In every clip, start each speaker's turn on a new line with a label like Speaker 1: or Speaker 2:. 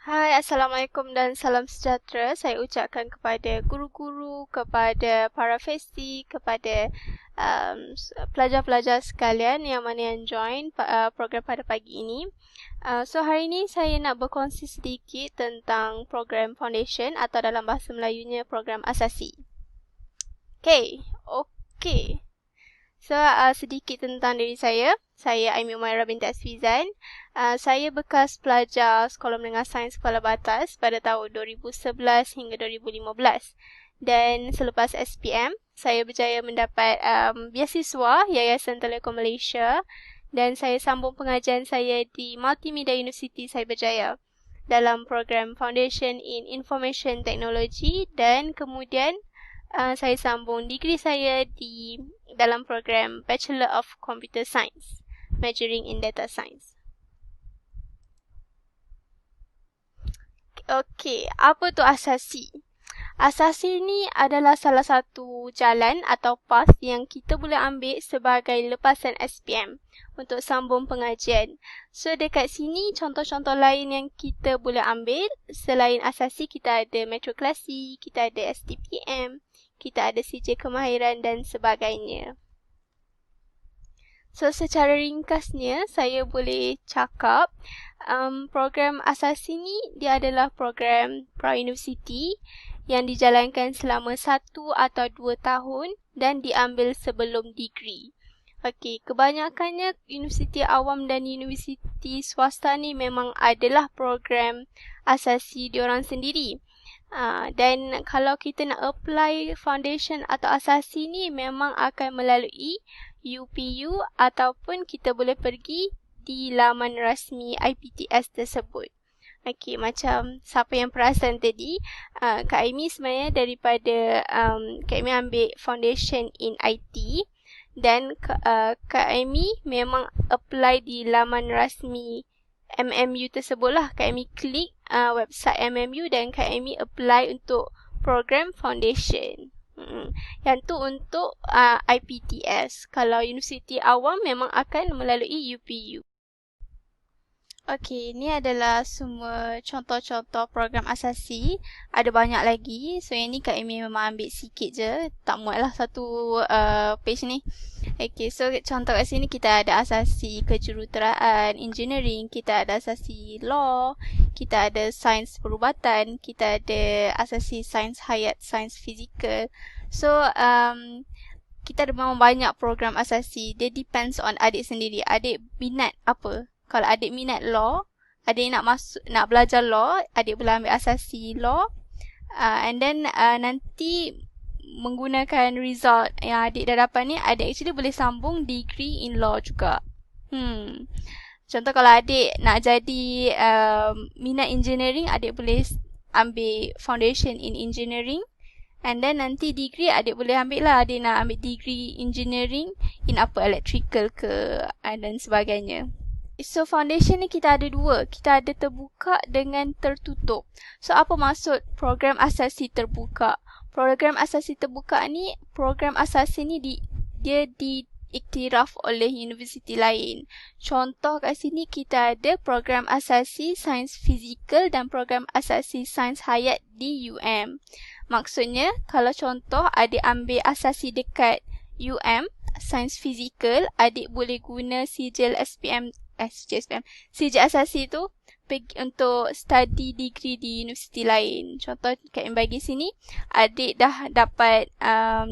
Speaker 1: Hai, Assalamualaikum dan salam sejahtera. Saya ucapkan kepada guru-guru, kepada para festi, kepada pelajar-pelajar sekalian yang mana yang join program pada pagi ini. So hari ini saya nak berkongsi sedikit tentang program foundation atau dalam bahasa Melayunya program asasi. Okay. So, sedikit tentang diri saya. Saya Aimi Umairah binti Asfizan. Saya bekas pelajar Sekolah Menengah Sains Kuala Batas pada tahun 2011 hingga 2015. Dan selepas SPM, saya berjaya mendapat beasiswa Yayasan Telekom Malaysia dan saya sambung pengajian saya di Multimedia University Cyberjaya dalam program Foundation in Information Technology dan kemudian saya sambung degree saya di dalam program Bachelor of Computer Science, majoring in Data Science. Okey, apa tu asasi? Asasi ni adalah salah satu jalan atau path yang kita boleh ambil sebagai lepasan SPM untuk sambung pengajian. So dekat sini contoh-contoh lain yang kita boleh ambil selain asasi, kita ada matrikulasi, kita ada STPM, kita ada CJ kemahiran dan sebagainya. So secara ringkasnya saya boleh cakap program asasi ni dia adalah program pra-universiti yang dijalankan selama 1 atau 2 tahun dan diambil sebelum degree. Okey, kebanyakannya universiti awam dan universiti swasta ni memang adalah program asasi diorang sendiri. Dan kalau kita nak apply foundation atau asasi ni memang akan melalui UPU ataupun kita boleh pergi di laman rasmi IPTS tersebut. Okey, macam siapa yang perasan tadi, Kak Aimi sebenarnya daripada Kak Aimi ambil foundation in IT dan Kak Aimi memang apply di laman rasmi MMU tersebut lah. Kak Aimi klik website MMU dan Kak Aimi apply untuk program foundation. Yang tu untuk IPTS. Kalau universiti awam memang akan melalui UPU. Okey, ni adalah semua contoh-contoh program asasi. Ada banyak lagi. So, yang ni Kak Amy memang ambil sikit je. Tak muat lah satu page ni. Okey, so contoh kat sini kita ada asasi kejuruteraan, engineering, kita ada asasi law, kita ada sains perubatan, kita ada asasi sains hayat, sains fizikal. So, kita ada memang banyak program asasi. Dia depends on adik sendiri. Adik minat apa? Kalau adik minat law, adik nak belajar law, adik boleh ambil asasi law. And then nanti menggunakan result yang adik dah dapat ni, adik actually boleh sambung degree in law juga. Contoh kalau adik nak jadi minat engineering, adik boleh ambil foundation in engineering. And then nanti degree adik boleh ambil lah. Adik nak ambil degree engineering in apa, electrical ke dan sebagainya. So foundation ni kita ada dua. Kita ada terbuka dengan tertutup. So apa maksud program asasi terbuka? Program asasi terbuka ni, program asasi ni dia diiktiraf oleh universiti lain. Contoh kat sini kita ada program asasi sains fizikal dan program asasi sains hayat di UM. Maksudnya kalau contoh adik ambil asasi dekat UM, sains fizikal, adik boleh guna sijil sijil asasi tu untuk study degree di universiti lain. Contoh kat yang bagi sini, adik dah dapat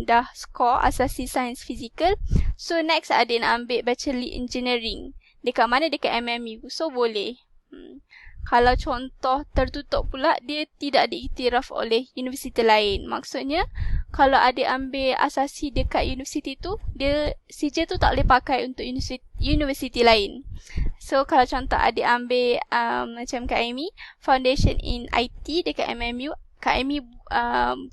Speaker 1: dah score asasi sains fizikal. So next adik nak ambil bachelor engineering. Dekat mana? Dekat MMU. So boleh. Kalau contoh tertutup pula, dia tidak diiktiraf oleh universiti lain. Maksudnya, kalau adik ambil asasi dekat universiti tu, dia sijil tu tak boleh pakai untuk universiti lain. So, kalau contoh adik ambil macam Kak Amy, Foundation in IT dekat MMU, Kak Amy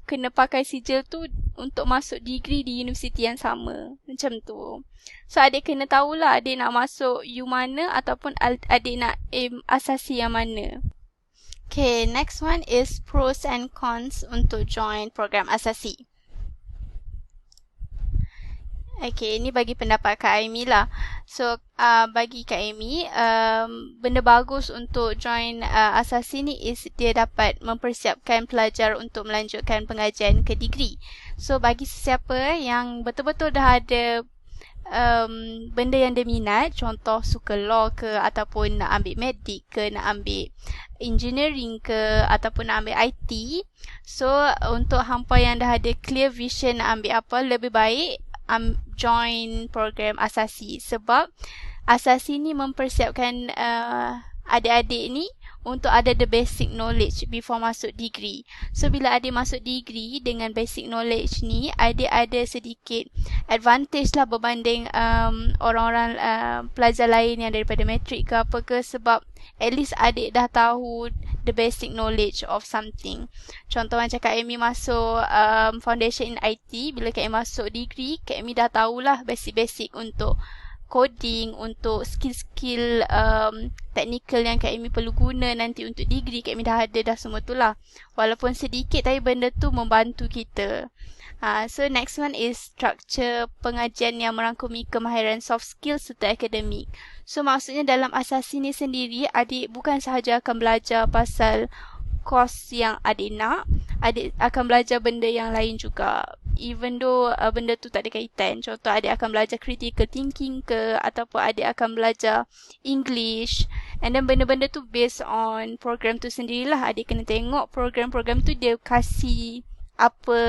Speaker 1: kena pakai sijil tu untuk masuk degree di universiti yang sama. Macam tu. So, adik kena tahulah adik nak masuk U mana ataupun adik nak aim asasi yang mana. Okay, next one is pros and cons untuk join program asasi. Okay, ini bagi pendapat Kak Amy lah. So, bagi Kak Amy, benda bagus untuk join Asasi ni is dia dapat mempersiapkan pelajar untuk melanjutkan pengajian ke degree. So, bagi sesiapa yang betul-betul dah ada benda yang dia minat, contoh suka law ke, ataupun nak ambil medik ke, nak ambil engineering ke, ataupun nak ambil IT. So, untuk hampa yang dah ada clear vision nak ambil apa, lebih baik join program Asasi, sebab Asasi ni mempersiapkan adik-adik ni untuk ada the basic knowledge before masuk degree. So bila adik masuk degree dengan basic knowledge ni, adik ada sedikit advantage lah berbanding orang-orang pelajar lain yang daripada matrik ke apa ke, sebab at least adik dah tahu the basic knowledge of something. Contoh macam Kak Amy masuk foundation in IT, bila Kak Amy masuk degree, Kak Amy dah tahulah basic-basic untuk coding, untuk skill-skill technical yang Kak Amy perlu guna nanti untuk degree. Kak Amy dah ada dah semua tu lah. Walaupun sedikit, tapi benda tu membantu kita. So next one is structure pengajian yang merangkumi kemahiran soft skill serta akademik. So maksudnya dalam Asasi ni sendiri, adik bukan sahaja akan belajar pasal course yang adik nak, adik akan belajar benda yang lain juga. Even though benda tu tak ada kaitan. Contoh, adik akan belajar critical thinking ke, ataupun adik akan belajar English. And then benda-benda tu based on program tu sendirilah. Adik kena tengok program-program tu dia kasih apa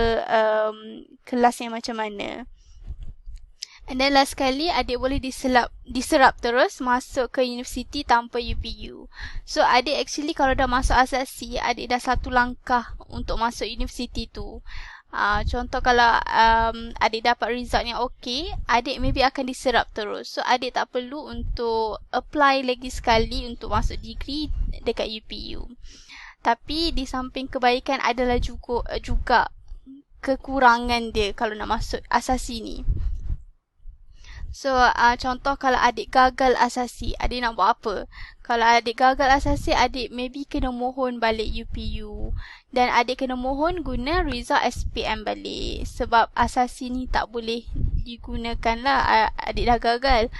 Speaker 1: kelas yang macam mana. And then last sekali, adik boleh diserap terus masuk ke universiti tanpa UPU. So adik actually kalau dah masuk Asasi, adik dah satu langkah untuk masuk universiti tu. Contoh kalau adik dapat result yang okey, adik maybe akan diserap terus. So adik tak perlu untuk apply lagi sekali untuk masuk degree dekat UPU. Tapi di samping kebaikan adalah juga kekurangan dia kalau nak masuk Asasi ni. So, contoh kalau adik gagal Asasi, adik nak buat apa? Kalau adik gagal Asasi, adik maybe kena mohon balik UPU. Dan adik kena mohon guna result SPM balik. Sebab Asasi ni tak boleh digunakan lah, adik dah gagal.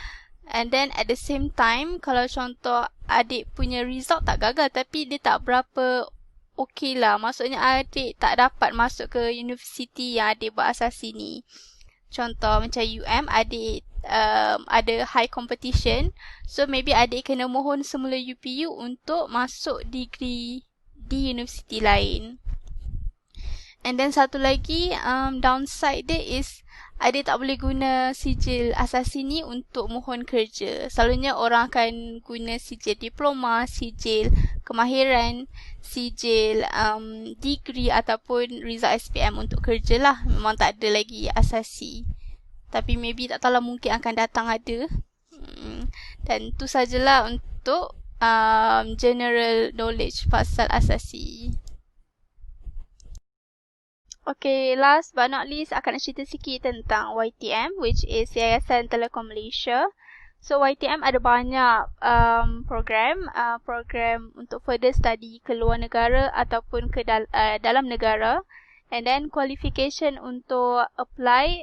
Speaker 1: And then at the same time, kalau contoh adik punya result tak gagal, tapi dia tak berapa okey lah. Maksudnya adik tak dapat masuk ke universiti yang adik buat Asasi ni. Contoh macam adik ada high competition. So maybe adik kena mohon semula UPU untuk masuk degree di universiti lain. And then satu lagi downside dia is adik tak boleh guna sijil Asasi ni untuk mohon kerja. Selalunya orang akan guna sijil diploma, sijil kemahiran, sijil degree ataupun result SPM untuk kerja lah. Memang tak ada lagi Asasi. Tapi maybe tak tahulah, mungkin akan datang ada. Dan tu sajalah untuk general knowledge pasal Asasi. Okay, last but not least, akan nak cerita sikit tentang YTM, which is Yayasan Telekom Malaysia. So, YTM ada banyak program untuk further study ke luar negara ataupun ke dalam negara. And then, qualification untuk apply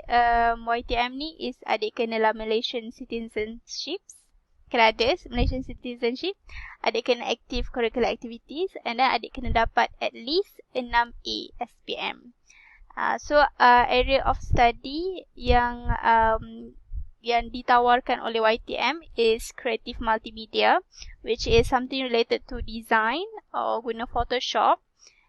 Speaker 1: YTM ni is adik kenalah Malaysian citizenship. Kena ada Malaysian citizenship. Adik kena active curricular activities. And then, adik kena dapat at least 6A SPM. So area of study yang ditawarkan oleh YTM is creative multimedia, which is something related to design or guna Photoshop.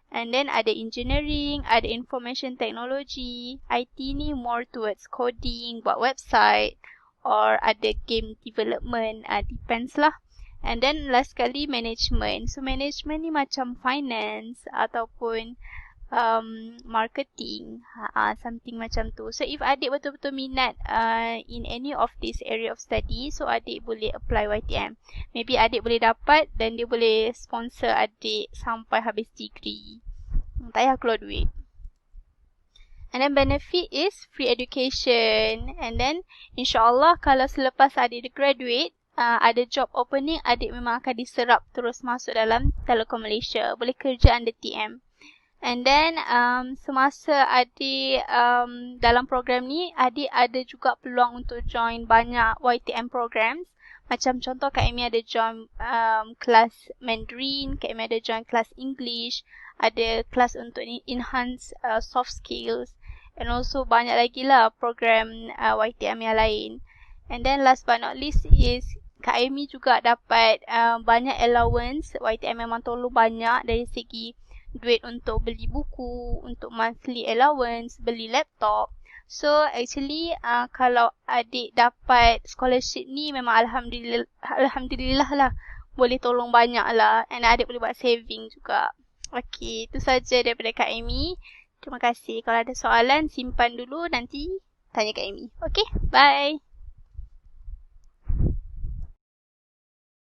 Speaker 1: And then ada engineering, ada information technology. IT ni more towards coding, buat website, or ada game development, depends lah. And then last sekali management. So management ni macam finance ataupun marketing, something macam tu. So if adik betul-betul minat in any of this area of study, so adik boleh apply YTM. Maybe adik boleh dapat dan dia boleh sponsor adik sampai habis degree. Tak payah keluar duit. And then benefit is free education. And then insyaAllah kalau selepas adik graduate, ada job opening, adik memang akan diserap terus masuk dalam Telekom Malaysia. Boleh kerja under TM. And then semasa adik dalam program ni, adik ada juga peluang untuk join banyak YTM programs. Macam contoh Kak Amy ada join kelas Mandarin, Kak Amy ada join kelas English, ada kelas untuk enhance soft skills, and also banyak lagi lah program YTM yang lain. And then last but not least is Kak Amy juga dapat banyak allowance. YTM memang tolong banyak dari segi duit untuk beli buku, untuk monthly allowance, beli laptop. So actually kalau adik dapat scholarship ni memang alhamdulillah lah, boleh tolong banyak lah, and adik boleh buat saving juga. Okay, itu saja daripada Kak Amy. Terima kasih. Kalau ada soalan simpan dulu, nanti tanya Kak Amy. Okay, bye.